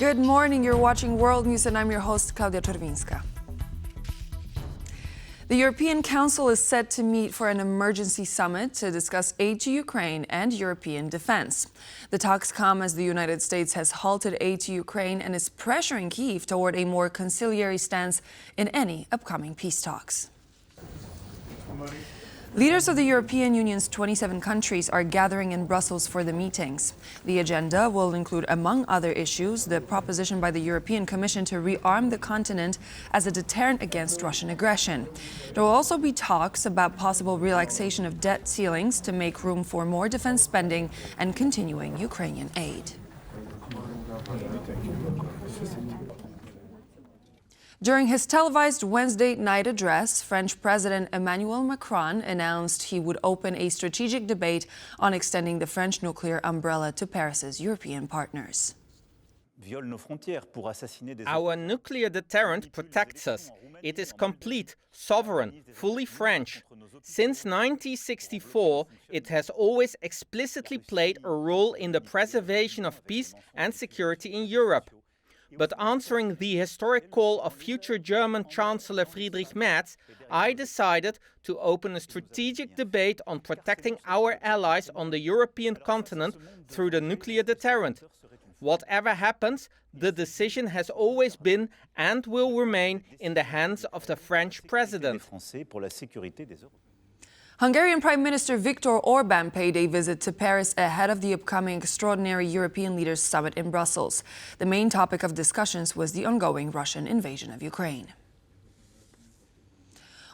Good morning, you're watching World News and I'm your host, Klaudia Czerwińska. The European Council is set to meet for an emergency summit to discuss aid to Ukraine and European defense. The talks come as the United States has halted aid to Ukraine and is pressuring Kyiv toward a more conciliatory stance in any upcoming peace talks. Leaders of the European Union's 27 countries are gathering in Brussels for the meetings. The agenda will include, among other issues, the proposition by the European Commission to rearm the continent as a deterrent against Russian aggression. There will also be talks about possible relaxation of debt ceilings to make room for more defense spending and continuing Ukrainian aid. During his televised Wednesday night address, French President Emmanuel Macron announced he would open a strategic debate on extending the French nuclear umbrella to Paris's European partners. Our nuclear deterrent protects us. It is complete, sovereign, fully French. Since 1964, it has always explicitly played a role in the preservation of peace and security in Europe. But answering the historic call of future German Chancellor Friedrich Merz, I decided to open a strategic debate on protecting our allies on the European continent through the nuclear deterrent. Whatever happens, the decision has always been and will remain in the hands of the French president. Hungarian Prime Minister Viktor Orbán paid a visit to Paris ahead of the upcoming Extraordinary European Leaders Summit in Brussels. The main topic of discussions was the ongoing Russian invasion of Ukraine.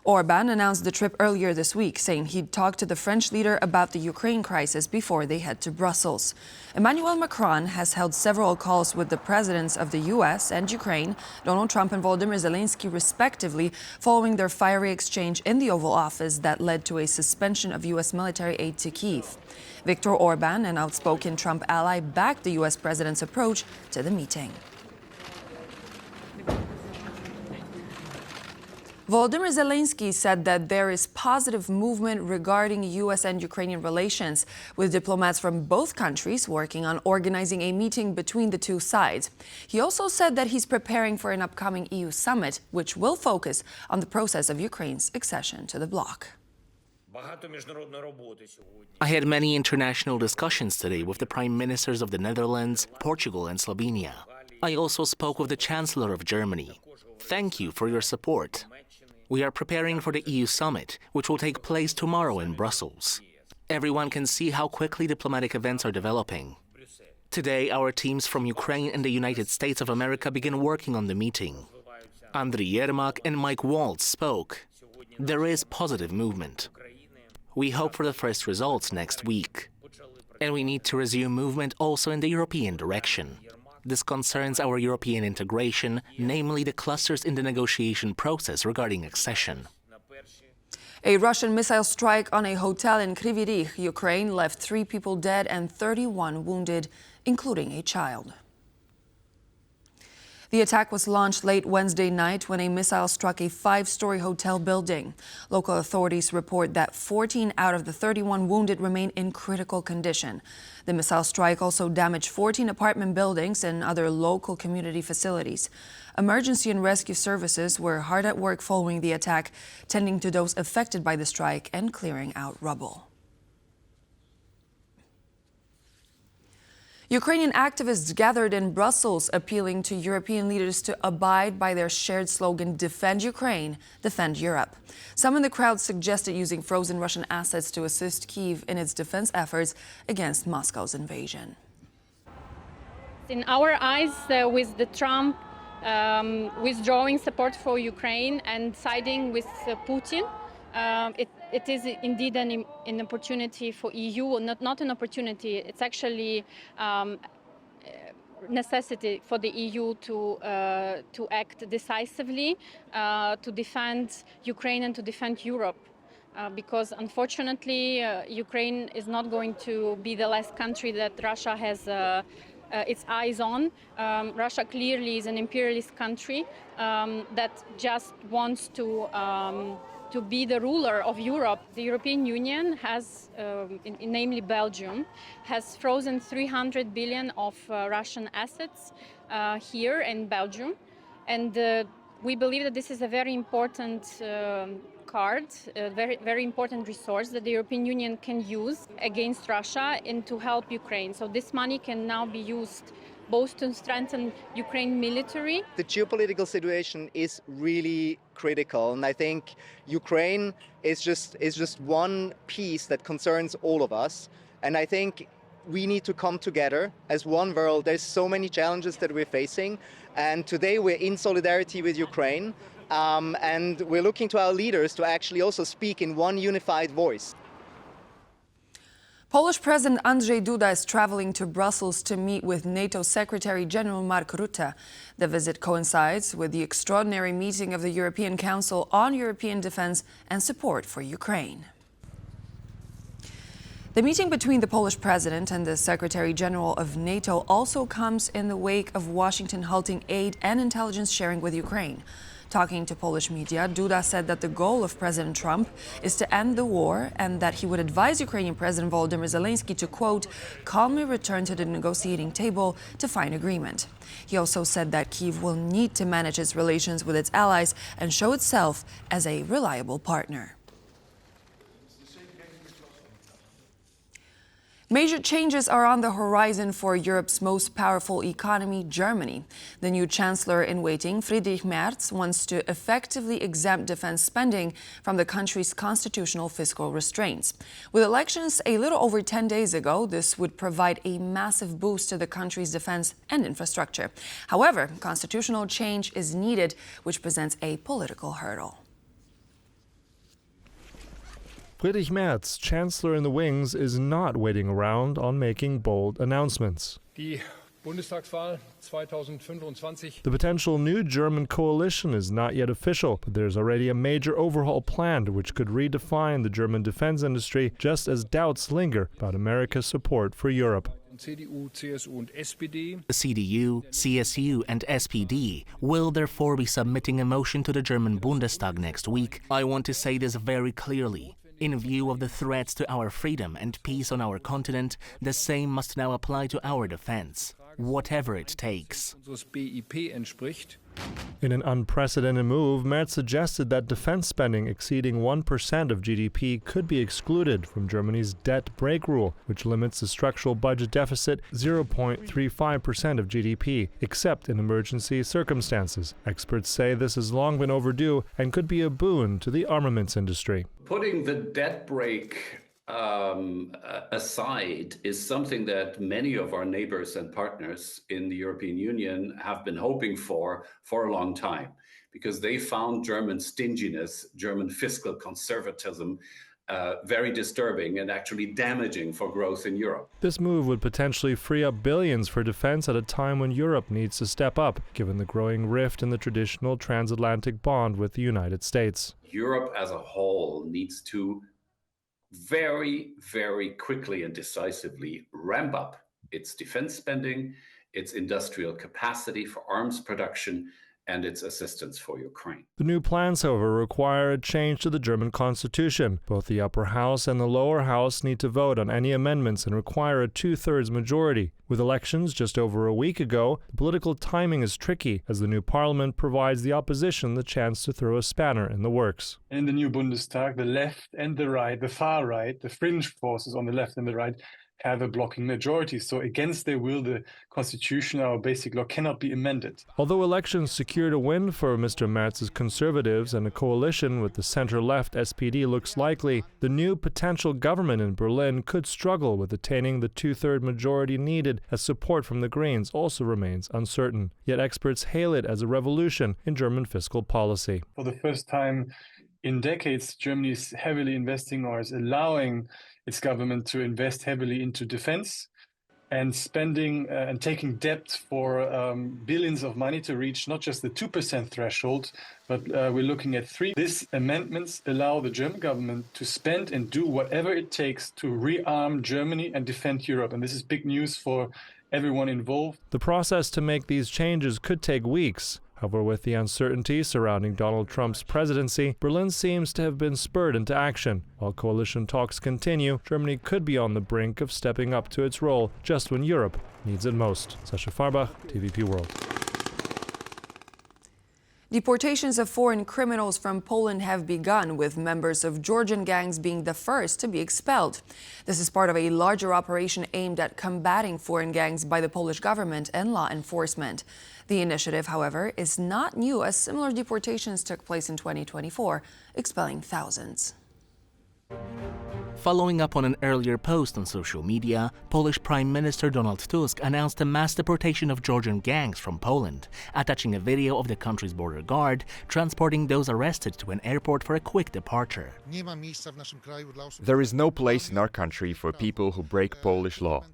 Orbán announced the trip earlier this week, saying he'd talk to the French leader about the Ukraine crisis before they head to Brussels. Emmanuel Macron has held several calls with the presidents of the U.S. and Ukraine, Donald Trump and Volodymyr Zelenskyy respectively, following their fiery exchange in the Oval Office that led to a suspension of U.S. military aid to Kyiv. Viktor Orbán, an outspoken Trump ally, backed the U.S. president's approach to the meeting. Volodymyr Zelenskyy said that there is positive movement regarding U.S. and Ukrainian relations, with diplomats from both countries working on organizing a meeting between the two sides. He also said that he's preparing for an upcoming EU summit, which will focus on the process of Ukraine's accession to the bloc. I had many international discussions today with the prime ministers of the Netherlands, Portugal and Slovenia. I also spoke with the Chancellor of Germany. Thank you for your support. We are preparing for the EU summit, which will take place tomorrow in Brussels. Everyone can see how quickly diplomatic events are developing. Today, our teams from Ukraine and the United States of America begin working on the meeting. Andriy Yermak and Mike Waltz spoke. There is positive movement. We hope for the first results next week. And we need to resume movement also in the European direction. This concerns our European integration, namely the clusters in the negotiation process regarding accession. A Russian missile strike on a hotel in Kryvyi Rih, Ukraine, left 3 people dead and 31 wounded, including a child. The attack was launched late Wednesday night when a missile struck a 5-story hotel building. Local authorities report that 14 out of the 31 wounded remain in critical condition. The missile strike also damaged 14 apartment buildings and other local community facilities. Emergency and rescue services were hard at work following the attack, tending to those affected by the strike and clearing out rubble. Ukrainian activists gathered in Brussels, appealing to European leaders to abide by their shared slogan, "Defend Ukraine, defend Europe." Some in the crowd suggested using frozen Russian assets to assist Kyiv in its defense efforts against Moscow's invasion. In our eyes, with the Trump withdrawing support for Ukraine and siding with Putin, it is indeed an opportunity for EU, not an opportunity, it's actually necessity for the EU to act decisively, to defend Ukraine and to defend Europe. Because unfortunately, Ukraine is not going to be the last country that Russia has its eyes on. Russia clearly is an imperialist country that just wants to to be the ruler of Europe. The European Union has, namely Belgium, has frozen 300 billion of Russian assets here in Belgium. And we believe that this is a very important card, a very important resource that the European Union can use against Russia and to help Ukraine. So this money can now be used both to strengthen Ukraine military. The geopolitical situation is really critical, and I think Ukraine is just one piece that concerns all of us. And I think we need to come together as one world. There's so many challenges that we're facing, and today we're in solidarity with Ukraine, and we're looking to our leaders to actually also speak in one unified voice. Polish President Andrzej Duda is traveling to Brussels to meet with NATO Secretary General Mark Rutte. The visit coincides with the extraordinary meeting of the European Council on European defense and support for Ukraine. The meeting between the Polish president and the Secretary General of NATO also comes in the wake of Washington halting aid and intelligence sharing with Ukraine. Talking to Polish media, Duda said that the goal of President Trump is to end the war and that he would advise Ukrainian President Volodymyr Zelenskyy to, quote, calmly return to the negotiating table to find agreement. He also said that Kyiv will need to manage its relations with its allies and show itself as a reliable partner. Major changes are on the horizon for Europe's most powerful economy, Germany. The new chancellor in waiting, Friedrich Merz, wants to effectively exempt defense spending from the country's constitutional fiscal restraints. With elections a little over 10 days ago, this would provide a massive boost to the country's defense and infrastructure. However, constitutional change is needed, which presents a political hurdle. Friedrich Merz, Chancellor in the wings, is not waiting around on making bold announcements. Die Bundestagswahl 2025. The potential new German coalition is not yet official, but there's already a major overhaul planned which could redefine the German defense industry, just as doubts linger about America's support for Europe. CDU, CSU und SPD. The CDU, CSU and SPD will therefore be submitting a motion to the German Bundestag next week. I want to say this very clearly. In view of the threats to our freedom and peace on our continent, the same must now apply to our defense, whatever it takes. Unseres BIP entspricht. In an unprecedented move, Merz suggested that defense spending exceeding 1% of GDP could be excluded from Germany's debt brake rule, which limits the structural budget deficit 0.35% of GDP, except in emergency circumstances. Experts say this has long been overdue and could be a boon to the armaments industry. Putting the debt brake aside is something that many of our neighbors and partners in the European Union have been hoping for a long time, because they found German stinginess, German fiscal conservatism, very disturbing and actually damaging for growth in Europe. This move would potentially free up billions for defense at a time when Europe needs to step up, given the growing rift in the traditional transatlantic bond with the United States. Europe as a whole needs to very, very quickly and decisively ramp up its defense spending, its industrial capacity for arms production, and its assistance for Ukraine. The new plans, however, require a change to the German constitution. Both the upper house and the lower house need to vote on any amendments and require a two-thirds majority. With elections just over a week ago, the political timing is tricky, as the new parliament provides the opposition the chance to throw a spanner in the works. In the new Bundestag, the left and the right, the far right, the fringe forces on the left and the right, have a blocking majority. So against their will, the constitution, our basic law, cannot be amended. Although elections secured a win for Mr. Merz's conservatives and a coalition with the center-left SPD looks likely, the new potential government in Berlin could struggle with attaining the two-third majority needed, as support from the Greens also remains uncertain. Yet experts hail it as a revolution in German fiscal policy. For the first time in decades, Germany is heavily investing, or is allowing its government to invest heavily into defense and spending and taking debt for billions of money to reach not just the 2% threshold, but we're looking at 3%. These amendments allow the German government to spend and do whatever it takes to rearm Germany and defend Europe. And this is big news for everyone involved. The process to make these changes could take weeks. However, with the uncertainty surrounding Donald Trump's presidency, Berlin seems to have been spurred into action. While coalition talks continue, Germany could be on the brink of stepping up to its role just when Europe needs it most. Sasha Farbach, TVP World. Deportations of foreign criminals from Poland have begun, with members of Georgian gangs being the first to be expelled. This is part of a larger operation aimed at combating foreign gangs by the Polish government and law enforcement. The initiative, however, is not new, as similar deportations took place in 2024, expelling thousands. Following up on an earlier post on social media, Polish Prime Minister Donald Tusk announced a mass deportation of Georgian gangs from Poland, attaching a video of the country's border guard transporting those arrested to an airport for a quick departure. There is no place in our country for people who break Polish law.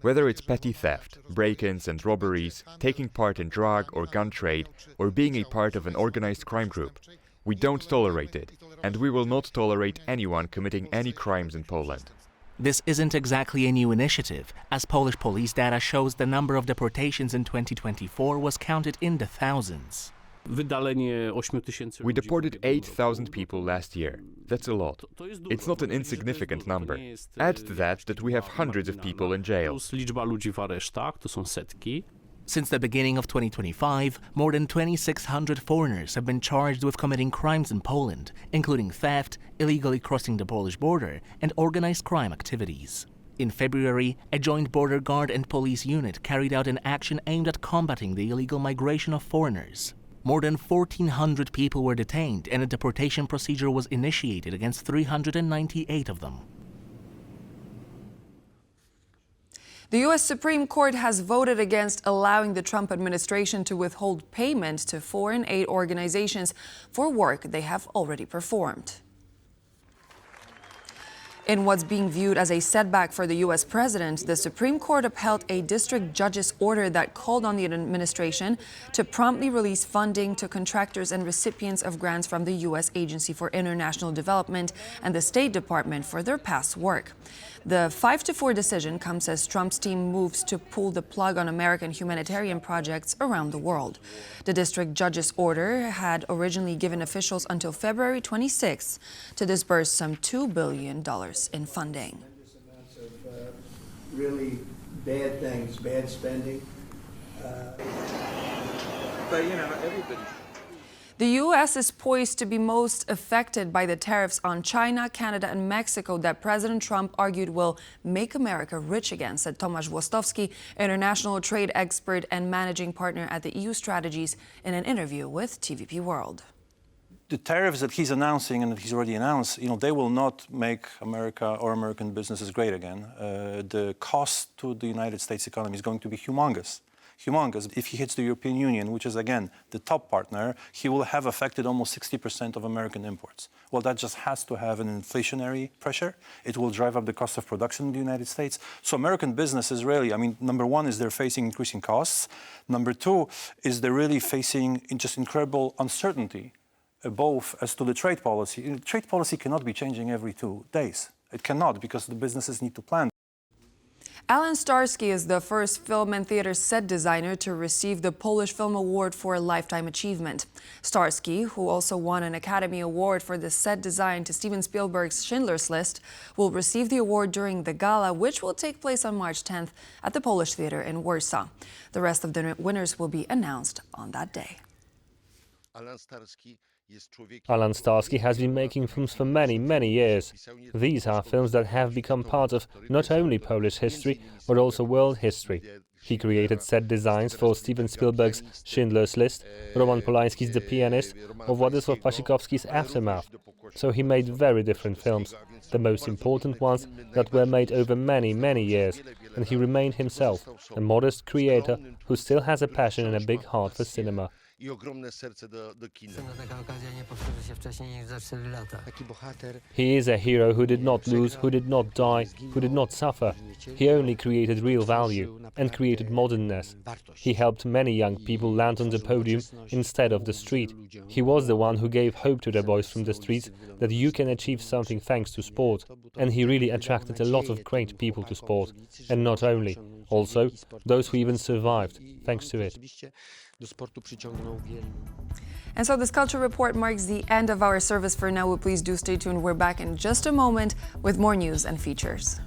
Whether it's petty theft, break-ins and robberies, taking part in drug or gun trade, or being a part of an organized crime group. We don't tolerate it, and we will not tolerate anyone committing any crimes in Poland. This isn't exactly a new initiative, as Polish police data shows the number of deportations in 2024 was counted in the thousands. We deported 8,000 people last year. That's a lot. It's not an insignificant number. Add to that we have hundreds of people in jail. Since the beginning of 2025, more than 2,600 foreigners have been charged with committing crimes in Poland, including theft, illegally crossing the Polish border, and organized crime activities. In February, a joint border guard and police unit carried out an action aimed at combating the illegal migration of foreigners. More than 1,400 people were detained, and a deportation procedure was initiated against 398 of them. The U.S. Supreme Court has voted against allowing the Trump administration to withhold payment to foreign aid organizations for work they have already performed. In what's being viewed as a setback for the U.S. president, the Supreme Court upheld a district judge's order that called on the administration to promptly release funding to contractors and recipients of grants from the U.S. Agency for International Development and the State Department for their past work. The 5-4 decision comes as Trump's team moves to pull the plug on American humanitarian projects around the world. The district judge's order had originally given officials until February 26th to disburse some $2 billion in funding. Really bad things, bad spending. But everybody. The U.S. is poised to be most affected by the tariffs on China, Canada, and Mexico that President Trump argued will make America rich again, said Tomasz Włostowski, international trade expert and managing partner at the EU Strategies, in an interview with TVP World. The tariffs that he's announcing and that he's already announced, they will not make America or American businesses great again. The cost to the United States economy is going to be humongous. If he hits the European Union, which is, again, the top partner, he will have affected almost 60% of American imports. Well, that just has to have an inflationary pressure. It will drive up the cost of production in the United States. So American businesses really, number one is they're facing increasing costs. Number two is they're really facing just incredible uncertainty, both as to the trade policy. Trade policy cannot be changing every 2 days. It cannot, because the businesses need to plan. Alan Starsky is the first film and theater set designer to receive the Polish Film Award for a Lifetime Achievement. Starsky, who also won an Academy Award for the set design to Steven Spielberg's Schindler's List, will receive the award during the gala, which will take place on March 10th at the Polish Theater in Warsaw. The rest of the winners will be announced on that day. Alan Starsky has been making films for many, many years. These are films that have become part of not only Polish history, but also world history. He created set designs for Steven Spielberg's Schindler's List, Roman Polanski's The Pianist, or Władysław Pasikowski's Aftermath. So he made very different films, the most important ones that were made over many, many years, and he remained himself, a modest creator who still has a passion and a big heart for cinema. He is a hero who did not lose, who did not die, who did not suffer. He only created real value and created modernness. He helped many young people land on the podium instead of the street. He was the one who gave hope to the boys from the streets that you can achieve something thanks to sport. And he really attracted a lot of great people to sport. And not only, also those who even survived thanks to it. And so this culture report marks the end of our service for now. Please do stay tuned. We're back in just a moment with more news and features.